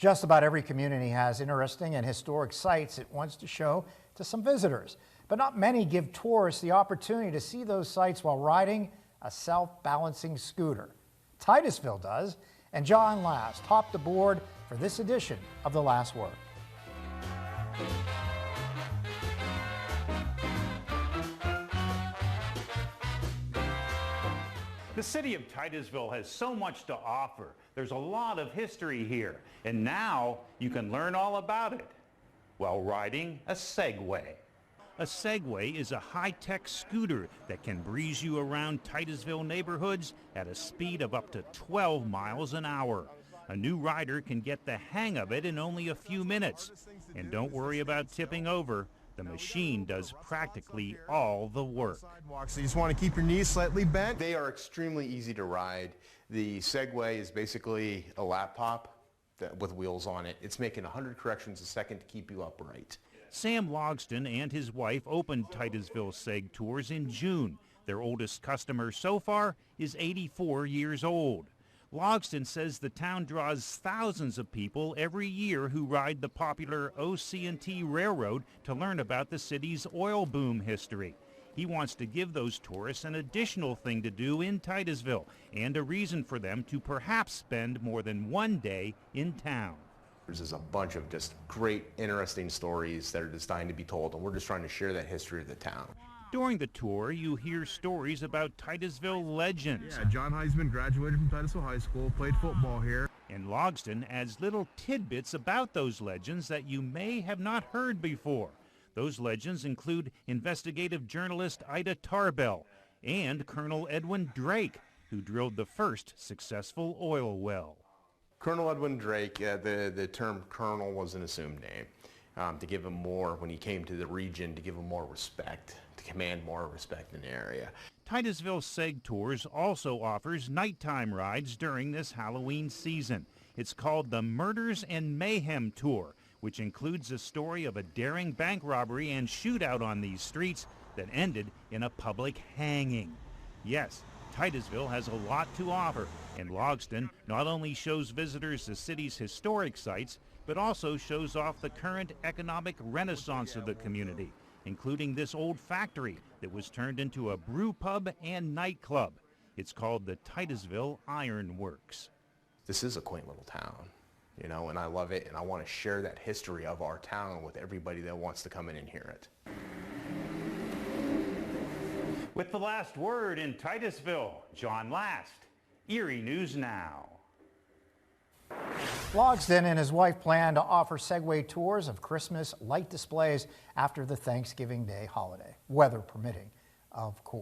Just about every community has interesting and historic sites it wants to show to some visitors, but not many give tourists the opportunity to see those sites while riding a self-balancing scooter. Titusville does, and John Last topped the board for this edition of The Last Word. The city of Titusville has so much to offer. There's a lot of history here, and now you can learn all about it while riding a Segway. A Segway is a high-tech scooter that can breeze you around Titusville neighborhoods at a speed of up to 12 miles an hour. A new rider can get the hang of it in only a few minutes. And don't worry about tipping over. The machine does practically all the work. So you just want to keep your knees slightly bent. They are extremely easy to ride. The Segway is basically a laptop with wheels on it. It's making 100 corrections a second to keep you upright. Sam Logston and his wife opened Titusville Seg Tours in June. Their oldest customer so far is 84 years old. Logston says the town draws thousands of people every year who ride the popular OC&T Railroad to learn about the city's oil boom history. He wants to give those tourists an additional thing to do in Titusville and a reason for them to perhaps spend more than one day in town. There's a bunch of just great, interesting stories that are designed to be told, and we're just trying to share that history of the town. During the tour, you hear stories about Titusville legends. Yeah, John Heisman graduated from Titusville High School, played football here. And Logston adds little tidbits about those legends that you may have not heard before. Those legends include investigative journalist Ida Tarbell and Colonel Edwin Drake, who drilled the first successful oil well. Colonel Edwin Drake, the term colonel was an assumed name, to give him more, when he came to the region, to give him more respect, to command more respect in the area. Titusville Seg Tours also offers nighttime rides during this Halloween season. It's called the Murders and Mayhem Tour, which includes a story of a daring bank robbery and shootout on these streets that ended in a public hanging. Yes, Titusville has a lot to offer, and Logston not only shows visitors the city's historic sites, but also shows off the current economic renaissance of the community, including this old factory that was turned into a brew pub and nightclub. It's called the Titusville Iron Works. This is a quaint little town, you know, and I love it, and I want to share that history of our town with everybody that wants to come in and hear it. With The Last Word in Titusville, John Last, Erie News Now. Logston and his wife plan to offer Segway tours of Christmas light displays after the Thanksgiving Day holiday, weather permitting, of course.